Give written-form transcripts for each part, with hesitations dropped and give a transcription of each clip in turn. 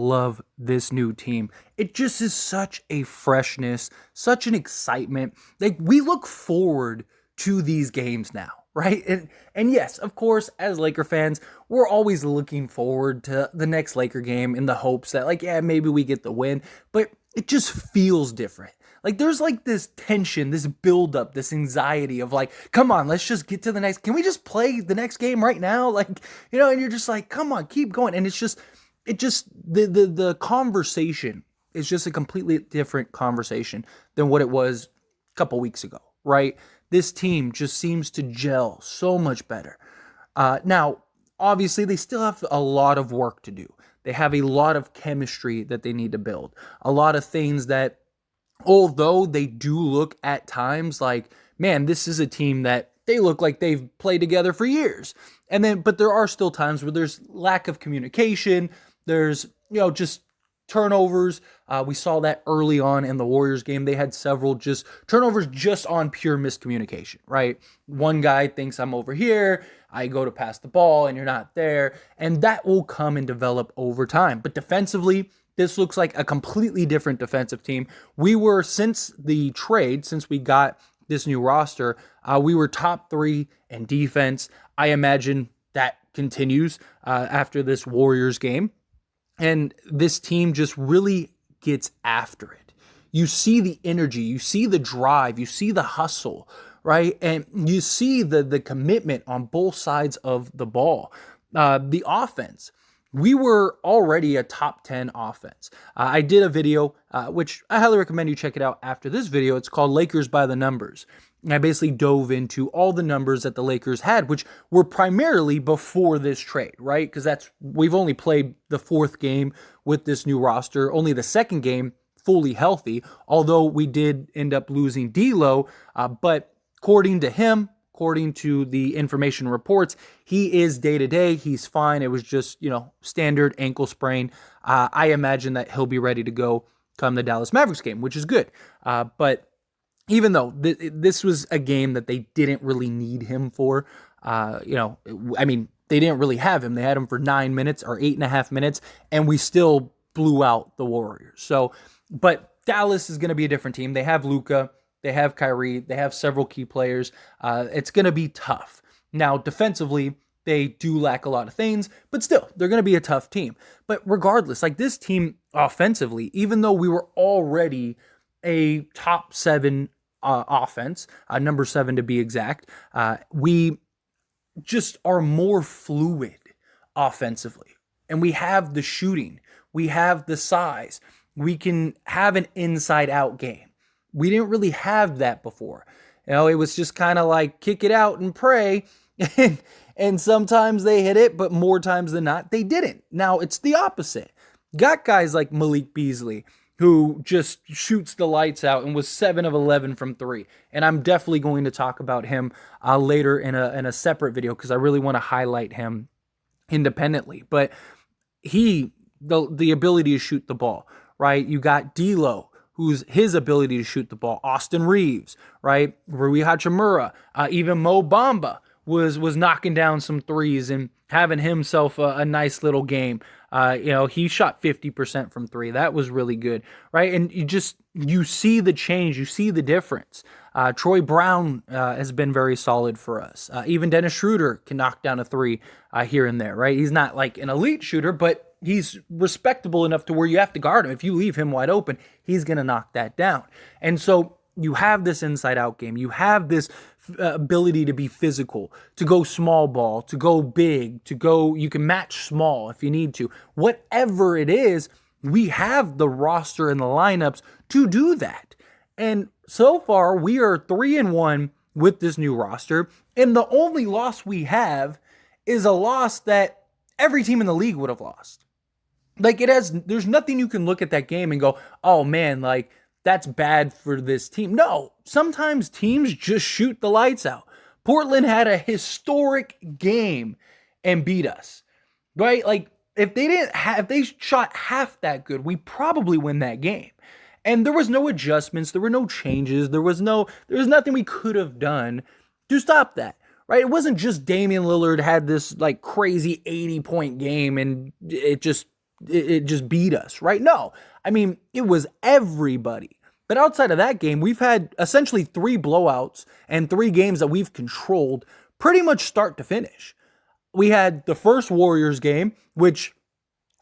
love this new team. It just is such a freshness, such an excitement. Like, we look forward to these games now, right? And yes, of course, as Laker fans, we're always looking forward to the next Laker game in the hopes that, like, yeah, maybe we get the win, but it just feels different. Like, there's like this tension, this buildup, this anxiety of like, come on, let's just get to the next. Can we just play the next game right now? Like, and you're just like, come on, keep going. And the conversation is just a completely different conversation than what it was a couple weeks ago, right? This team just seems to gel so much better. Now, obviously, they still have a lot of work to do. They have a lot of chemistry that they need to build. A lot of things that, although they do look at times like, man, this is a team that they look like they've played together for years. But there are still times where there's lack of communication. There's, just turnovers. We saw that early on in the Warriors game. They had several just turnovers just on pure miscommunication, right? One guy thinks I'm over here. I go to pass the ball and you're not there. And that will come and develop over time. But defensively, this looks like a completely different defensive team. Since we got this new roster, we were top 3 in defense. I imagine that continues after this Warriors game. And this team just really gets after it. You see the energy, you see the drive, you see the hustle, right? And you see the commitment on both sides of the ball. The offense. We were already a top 10 offense. I did a video, which I highly recommend you check it out after this video. It's called Lakers by the Numbers. And I basically dove into all the numbers that the Lakers had, which were primarily before this trade, right? Because we've only played the 4th game with this new roster, only the 2nd game fully healthy, although we did end up losing D'Lo. But according to him, according to the information reports, he is day-to-day. He's fine. It was just, standard ankle sprain. I imagine that he'll be ready to go come the Dallas Mavericks game, which is good. But even though this was a game that they didn't really need him for, they didn't really have him. They had him for 9 minutes or 8.5 minutes, and we still blew out the Warriors. But Dallas is going to be a different team. They have Luka. They have Kyrie. They have several key players. It's going to be tough. Now, defensively, they do lack a lot of things, but still, they're going to be a tough team. But regardless, like this team offensively, even though we were already a top 7 offense, number 7 to be exact, we just are more fluid offensively. And we have the shooting. We have the size. We can have an inside-out game. We didn't really have that before. It was just kind of like kick it out and pray. And sometimes they hit it, but more times than not, they didn't. Now it's the opposite. Got guys like Malik Beasley, who just shoots the lights out and was 7 of 11 from 3. And I'm definitely going to talk about him later in a separate video because I really want to highlight him independently. But the ability to shoot the ball, right? You got D'Lo, who's his ability to shoot the ball. Austin Reeves, right? Rui Hachimura, even Mo Bamba was knocking down some threes and having himself a nice little game. He shot 50% from 3. That was really good, right? And you see the change, you see the difference. Troy Brown has been very solid for us. Even Dennis Schroeder can knock down a 3 here and there, right? He's not like an elite shooter, but he's respectable enough to where you have to guard him. If you leave him wide open, he's going to knock that down. And so you have this inside-out game. You have this ability to be physical, to go small ball, to go big, you can match small if you need to. Whatever it is, we have the roster and the lineups to do that. And so far, we are 3-1 with this new roster. And the only loss we have is a loss that every team in the league would have lost. There's nothing you can look at that game and go, oh man, that's bad for this team. No, sometimes teams just shoot the lights out. Portland had a historic game and beat us, right? If they shot half that good, we probably win that game. And there was no adjustments. There were no changes. There was nothing we could have done to stop that, right? It wasn't just Damian Lillard had this crazy 80-point game and it just it just beat us, right? No, I mean, it was everybody. But outside of that game, we've had essentially 3 blowouts and 3 games that we've controlled pretty much start to finish. We had the first Warriors game, which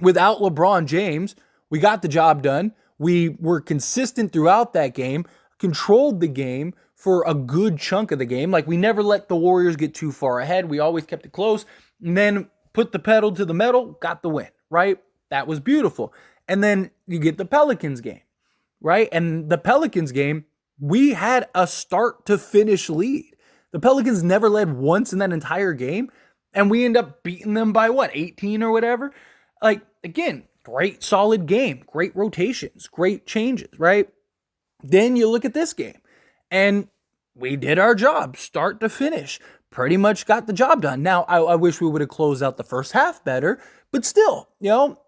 without LeBron James, we got the job done. We were consistent throughout that game, controlled the game for a good chunk of the game. Like, we never let the Warriors get too far ahead. We always kept it close, and then put the pedal to the metal, got the win, right? That was beautiful. And then you get the Pelicans game, right? And the Pelicans game, we had a start to finish lead. The Pelicans never led once in that entire game, and we end up beating them by 18 or whatever? Like, again, great solid game, great rotations, great changes, right? Then you look at this game, and we did our job, start to finish. Pretty much got the job done. Now, I wish we would have closed out the first half better, but still,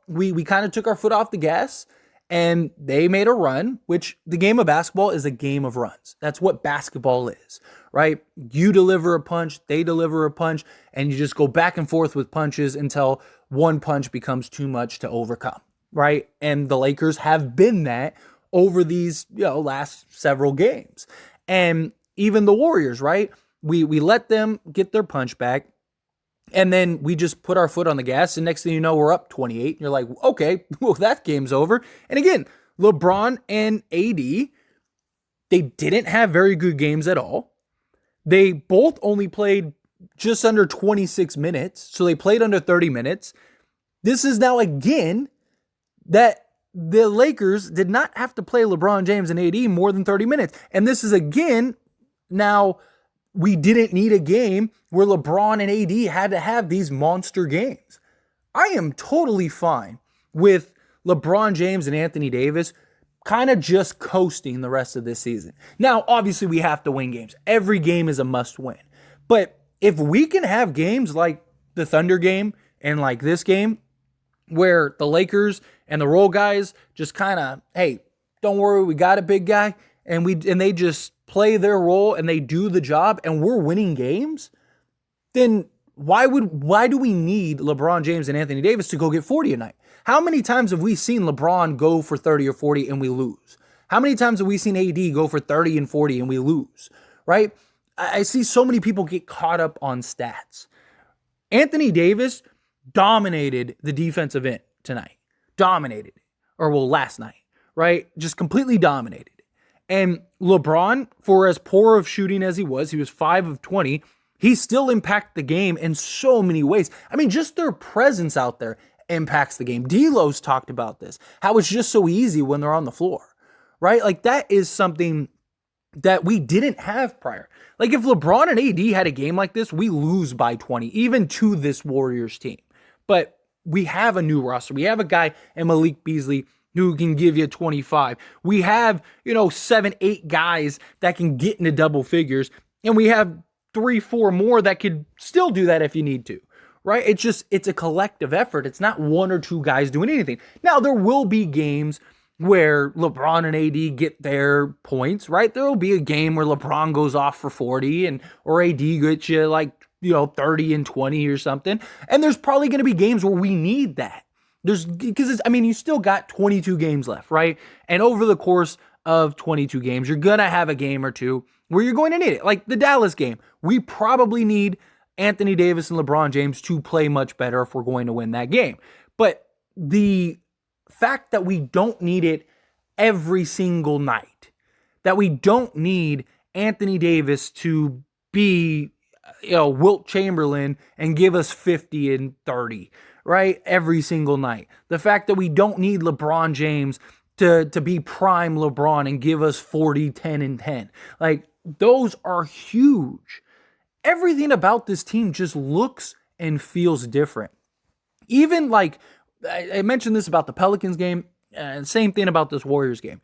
we kind of took our foot off the gas, and they made a run, which the game of basketball is a game of runs. That's what basketball is, right? You deliver a punch, they deliver a punch, and you just go back and forth with punches until one punch becomes too much to overcome, right? And the Lakers have been that over these last several games. And even the Warriors, right? We let them get their punch back, and then we just put our foot on the gas, and next thing you know, we're up 28. And you're like, okay, well, that game's over. And again, LeBron and AD, they didn't have very good games at all. They both only played just under 26 minutes, so they played under 30 minutes. This is now again that the Lakers did not have to play LeBron James and AD more than 30 minutes. And this is again now we didn't need a game where LeBron and AD had to have these monster games. I am totally fine with LeBron James and Anthony Davis kind of just coasting the rest of this season. Now, obviously, we have to win games. Every game is a must win. But if we can have games like the Thunder game and like this game, where the Lakers and the role guys just kind of, hey, don't worry, we got a big guy, and they just play their role and they do the job, and we're winning games, then why do we need LeBron James and Anthony Davis to go get 40 a night? How many times have we seen LeBron go for 30 or 40 and we lose? How many times have we seen AD go for 30 and 40 and we lose, right? I see so many people get caught up on stats. Anthony Davis dominated the defensive end tonight. Last night, right? Just completely dominated. And LeBron, for as poor of shooting as he was 5 of 20, he still impacted the game in so many ways. I mean, just their presence out there impacts the game. D'Lo's talked about this, how it's just so easy when they're on the floor, right? Like, that is something that we didn't have prior. Like, if LeBron and AD had a game like this, we lose by 20, even to this Warriors team. But we have a new roster. We have a guy in Malik Beasley who can give you 25. We have, 7, 8 guys that can get into double figures. And we have 3, 4 more that could still do that if you need to, right? It's a collective effort. It's not 1 or 2 guys doing anything. Now, there will be games where LeBron and AD get their points, right? There will be a game where LeBron goes off for 40 or AD gets you 30 and 20 or something. And there's probably going to be games where we need that. You still got 22 games left, right? And over the course of 22 games, you're going to have a game or two where you're going to need it. Like the Dallas game, we probably need Anthony Davis and LeBron James to play much better if we're going to win that game. But the fact that we don't need it every single night, that we don't need Anthony Davis to be Wilt Chamberlain and give us 50 and 30, right? Every single night. The fact that we don't need LeBron James to be prime LeBron and give us 40, 10, and 10. Like, those are huge. Everything about this team just looks and feels different. Even I mentioned this about the Pelicans game, and same thing about this Warriors game,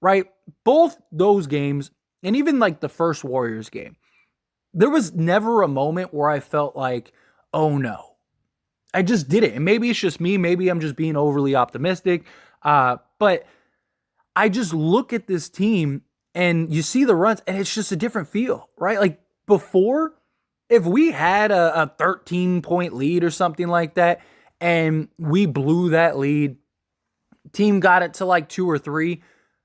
right? Both those games, and even the first Warriors game, there was never a moment where I felt like, oh no. I just did it. And maybe it's just me. Maybe I'm just being overly optimistic. But I just look at this team and you see the runs and it's just a different feel, right? Like before, if we had a 13-point lead or something like that, and we blew that lead. Team got it to like 2 or 3.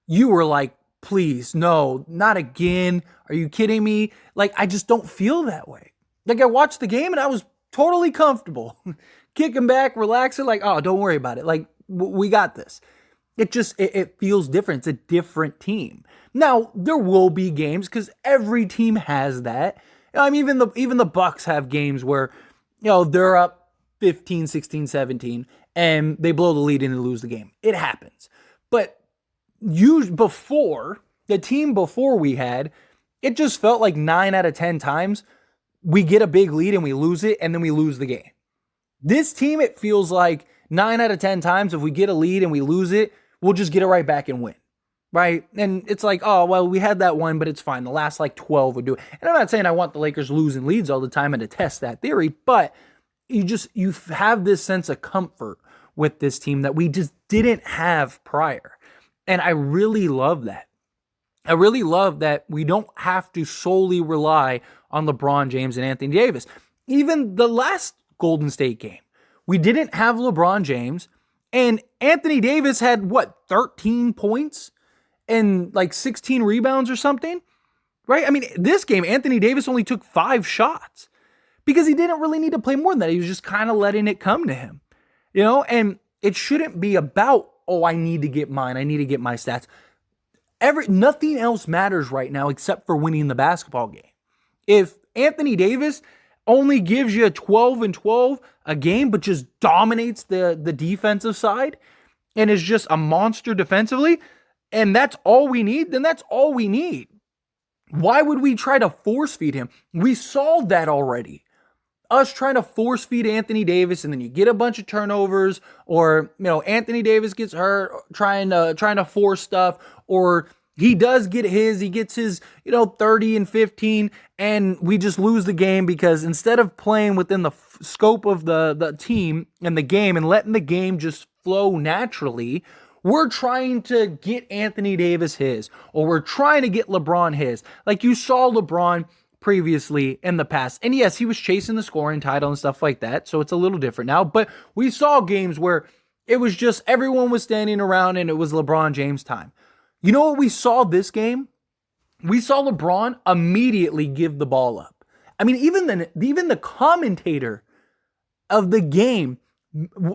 You were like, please, no, not again. Are you kidding me? Like, I just don't feel that way. Like, I watched the game and I was totally comfortable. Kicking back, relaxing, like, oh, don't worry about it. Like, we got this. It feels different. It's a different team. Now, there will be games because every team has that. I mean, even the Bucks have games where, they're up 15, 16, 17, and they blow the lead and they lose the game. It happens. But the team before we had, it just felt like 9 out of 10 times we get a big lead and we lose it, and then we lose the game. This team, it feels like 9 out of 10 times if we get a lead and we lose it, we'll just get it right back and win. Right? And it's like, oh, well, we had that one, but it's fine. The last like 12 would do it. And I'm not saying I want the Lakers losing leads all the time and to test that theory, but you have this sense of comfort with this team that we just didn't have prior. And I really love that. I really love that we don't have to solely rely on LeBron James and Anthony Davis. Even the last Golden State game, we didn't have LeBron James, and Anthony Davis had 13 points and like 16 rebounds or something, right? I mean, this game, Anthony Davis only took 5 shots because he didn't really need to play more than that. He was just kind of letting it come to him, and it shouldn't be about, oh, I need to get mine. I need to get my stats. Nothing else matters right now except for winning the basketball game. If Anthony Davis only gives you 12 and 12 a game, but just dominates the defensive side and is just a monster defensively, and that's all we need, then that's all we need. Why would we try to force feed him? We solved that already. Us trying to force feed Anthony Davis, and then you get a bunch of turnovers, or Anthony Davis gets hurt trying to force stuff, or he gets his 30 and 15, and we just lose the game because instead of playing within the scope of the team and the game and letting the game just flow naturally, we're trying to get Anthony Davis his, or we're trying to get LeBron his. Like you saw LeBron previously in the past. And yes, he was chasing the scoring title and stuff like that, so it's a little different now. But we saw games where it was just everyone was standing around and it was LeBron James time. You know what we saw this game? We saw LeBron immediately give the ball up. I mean, even the commentator of the game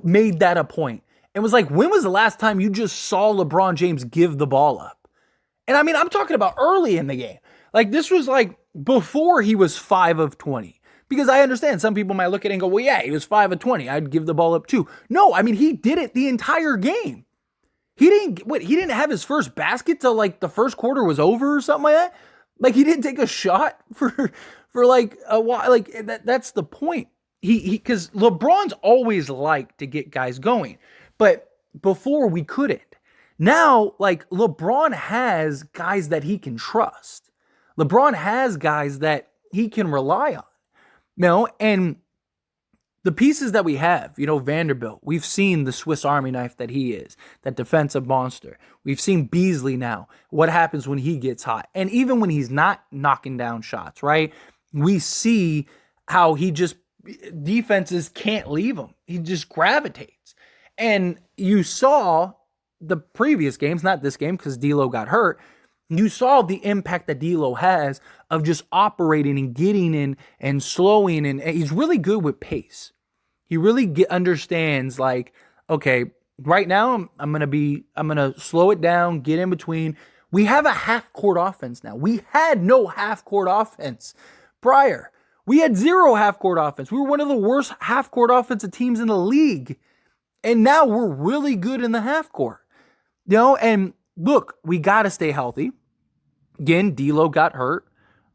made that a point. It was like, when was the last time you just saw LeBron James give the ball up? And I mean, I'm talking about early in the game. Like, this was like before he was 5 of 20. Because I understand some people might look at it and go, well, yeah, he was 5 of 20. I'd give the ball up too. No, I mean, he did it the entire game. He didn't have his first basket till like the first quarter was over or something like that. Like, he didn't take a shot for like a while. Like, that's the point. Because LeBron's always liked to get guys going. But before, we couldn't. Now, like, LeBron has guys that he can trust. LeBron has guys that he can rely on. And the pieces that we have, Vanderbilt, we've seen the Swiss Army knife that he is, that defensive monster. We've seen Beasley now, what happens when he gets hot. And even when he's not knocking down shots, right? We see how defenses can't leave him. He just gravitates. And you saw the previous games, not this game because D'Lo got hurt. You saw the impact that D'Lo has of just operating and getting in and slowing, and he's really good with pace. He really understands, like, okay, right now I'm gonna slow it down, get in between. We have a half-court offense now. We had no half-court offense prior. We had 0 half-court offense. We were one of the worst half-court offensive teams in the league. And now we're really good in the half court. And look, we got to stay healthy. Again, D'Lo got hurt.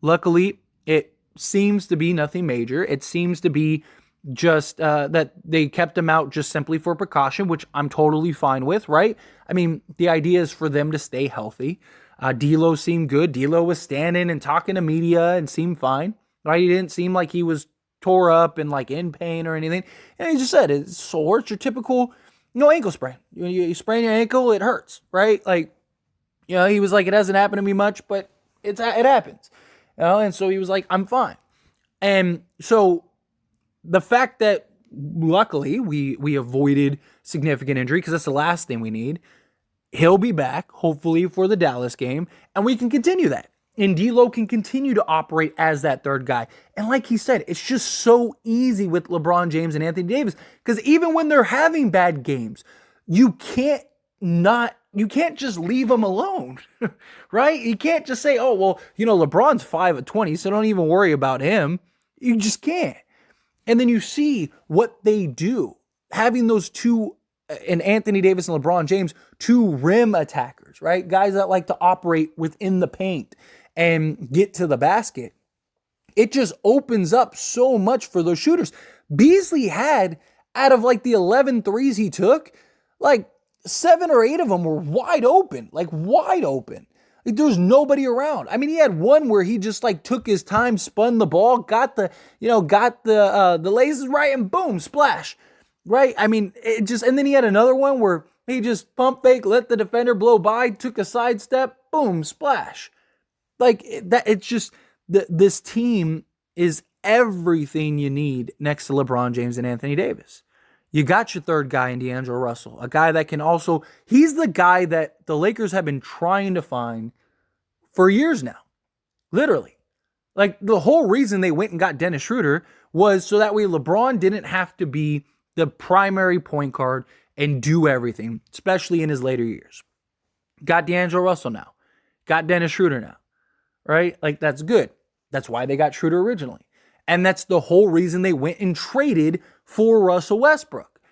Luckily, it seems to be nothing major. It seems to be just that they kept him out just simply for precaution, which I'm totally fine with, right? I mean, the idea is for them to stay healthy. D'Lo seemed good. D'Lo was standing and talking to media and seemed fine, right? He didn't seem like he was tore up and like in pain or anything. And he just said, it's sore. It's your typical, ankle sprain. You sprain your ankle, it hurts, right? Like, he was like, it hasn't happened to me much, but it happens. And so he was like, I'm fine. And so the fact that luckily, we avoided significant injury because that's the last thing we need. He'll be back, hopefully, for the Dallas game, and we can continue that. And D'Lo can continue to operate as that third guy. And like he said, it's just so easy with LeBron James and Anthony Davis because even when they're having bad games, you can't just leave them alone, right? You can't just say, oh, well, LeBron's 5 of 20, so don't even worry about him. You just can't. And then you see what they do, having those two, and Anthony Davis and LeBron James, two rim attackers, right? Guys that like to operate within the paint and get to the basket. It just opens up so much for those shooters. Beasley had, out of like the 11 threes he took, like 7 or 8 of them were wide open. Like there was nobody around. I mean, he had one where he just like took his time, spun the ball, got the laces right, and boom, splash. Right? I mean, and then he had another one where he just pump fake, let the defender blow by, took a sidestep, boom, splash. Like that, it's just this team is everything you need next to LeBron James and Anthony Davis. You got your third guy in D'Angelo Russell, a guy that can also, he's the guy that the Lakers have been trying to find for years now. Literally. Like the whole reason they went and got Dennis Schroeder was so that way LeBron didn't have to be the primary point guard and do everything, especially in his later years. Got D'Angelo Russell now. Got Dennis Schroeder now. Right? Like, that's good. That's why they got Schroeder originally. And that's the whole reason they went and traded for Russell Westbrook.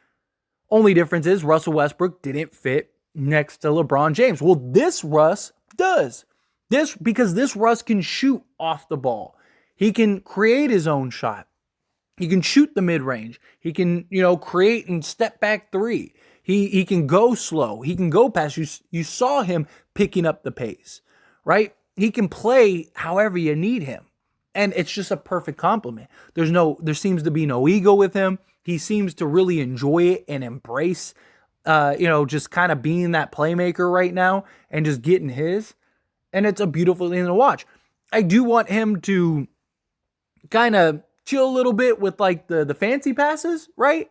Only difference is Russell Westbrook didn't fit next to LeBron James. Well, this Russ does. Because this Russ can shoot off the ball. He can create his own shot. He can shoot the mid-range. He can, create and step back three. He can go slow. He can go past. You saw him picking up the pace, right? He can play however you need him. And it's just a perfect compliment. There seems to be no ego with him. He seems to really enjoy it and embrace, just kind of being that playmaker right now and just getting his. And it's a beautiful thing to watch. I do want him to kind of chill a little bit with like the fancy passes, right?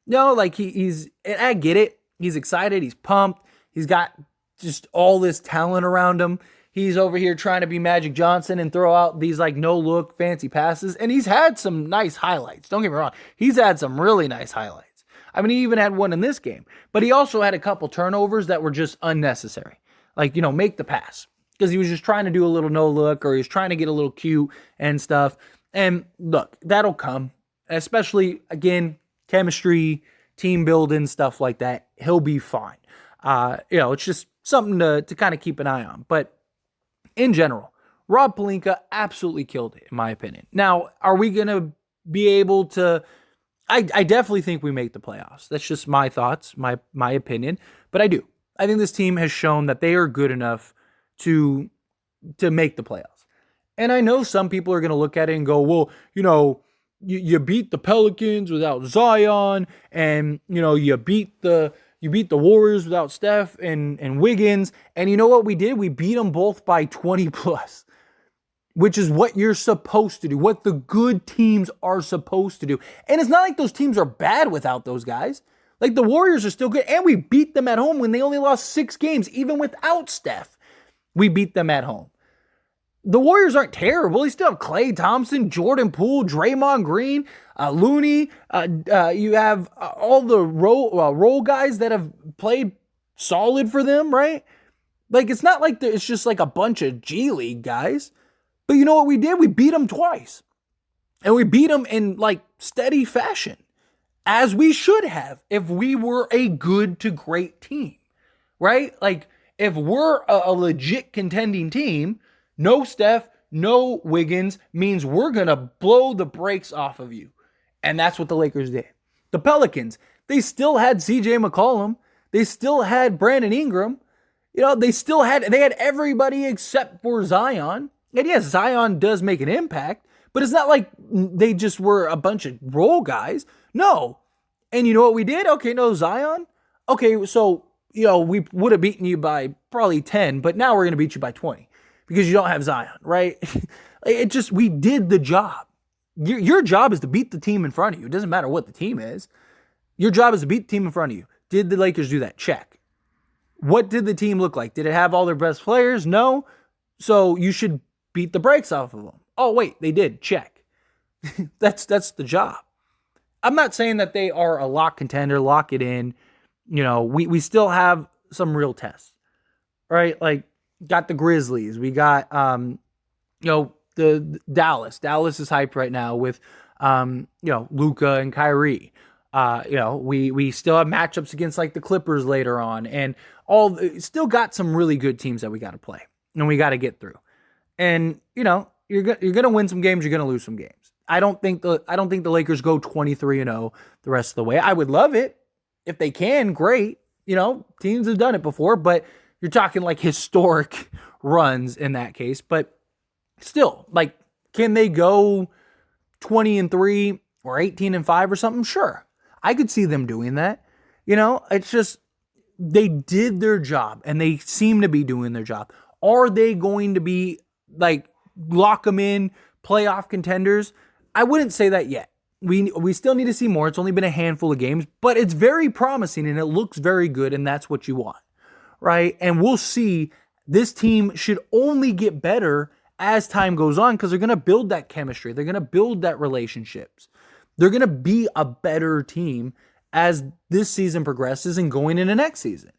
Like he's, and I get it. He's excited. He's pumped. He's got just all this talent around him. He's over here trying to be Magic Johnson and throw out these like no-look fancy passes. And he's had some nice highlights. Don't get me wrong. He's had some really nice highlights. I mean, he even had one in this game. But he also had a couple turnovers that were just unnecessary. Like, make the pass. Because he was just trying to do a little no-look or he was trying to get a little cute and stuff. And look, that'll come. Especially, again, chemistry, team building, stuff like that. He'll be fine. It's just something to kind of keep an eye on. But in general, Rob Pelinka absolutely killed it, in my opinion. Now, are we going to be able to... I definitely think we make the playoffs. That's just my thoughts, my opinion. But I do. I think this team has shown that they are good enough to make the playoffs. And I know some people are going to look at it and go, well, you beat the Pelicans without Zion, and, you beat the Warriors without Steph and Wiggins. And you know what we did? We beat them both by 20 plus, which is what you're supposed to do, what the good teams are supposed to do. And it's not like those teams are bad without those guys. Like the Warriors are still good. And we beat them at home when they only lost 6 games, even without Steph. We beat them at home. The Warriors aren't terrible. They still have Klay Thompson, Jordan Poole, Draymond Green, Looney. You have all the role guys that have played solid for them, right? Like, it's not like it's just like a bunch of G League guys. But you know what we did? We beat them twice. And we beat them in like steady fashion, as we should have if we were a good to great team, right? Like, if we're a legit contending team, no Steph, no Wiggins means we're going to blow the brakes off of you. And that's what the Lakers did. The Pelicans, they still had CJ McCollum. They still had Brandon Ingram. They had everybody except for Zion. And yes, Zion does make an impact, but it's not like they just were a bunch of role guys. No. And you know what we did? Okay, no Zion. Okay, so, we would have beaten you by probably 10, but now we're going to beat you by 20 because you don't have Zion, right? We did the job. Your job is to beat the team in front of you. It doesn't matter what the team is. Your job is to beat the team in front of you. Did the Lakers do that? Check. What did the team look like? Did it have all their best players? No. So you should beat the brakes off of them. Oh, wait, they did. Check. That's the job. I'm not saying that they are a lock contender, lock it in. We still have some real tests, right? Like, got the Grizzlies. We got, the Dallas. Dallas is hyped right now with, Luka and Kyrie. We still have matchups against like the Clippers later on, and still got some really good teams that we got to play and we got to get through. And you're gonna win some games, you're gonna lose some games. I don't think the Lakers go 23-0 the rest of the way. I would love it if they can. Great, teams have done it before, but you're talking like historic runs in that case. But still, like, can they go 20-3 or 18-5 or something? Sure. I could see them doing that. It's just they did their job and they seem to be doing their job. Are they going to be like lock them in playoff contenders? I wouldn't say that yet. We still need to see more. It's only been a handful of games, but it's very promising and it looks very good, and that's what you want, right? And we'll see. This team should only get better as time goes on because they're going to build that chemistry. They're going to build that relationships. They're going to be a better team as this season progresses and going into next season.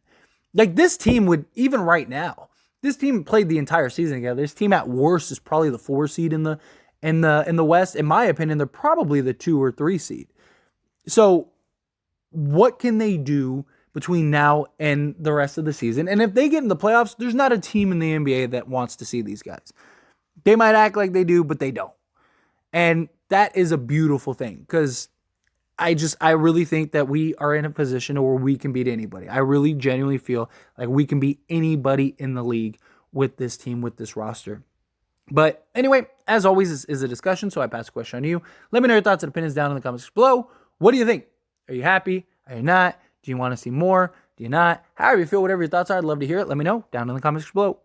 Like, this team would, even right now, this team played the entire season together. This team at worst is probably the 4 seed in the West. In my opinion, they're probably the 2 or 3 seed. So what can they do between now and the rest of the season? And if they get in the playoffs, there's not a team in the NBA that wants to see these guys. They might act like they do, but they don't. And that is a beautiful thing because I really think that we are in a position where we can beat anybody. I really genuinely feel like we can beat anybody in the league with this team, with this roster. But anyway, as always, this is a discussion, so I pass the question on to you. Let me know your thoughts and opinions down in the comments below. What do you think? Are you happy? Are you not? Do you want to see more? Do you not? However you feel, whatever your thoughts are, I'd love to hear it. Let me know down in the comments below.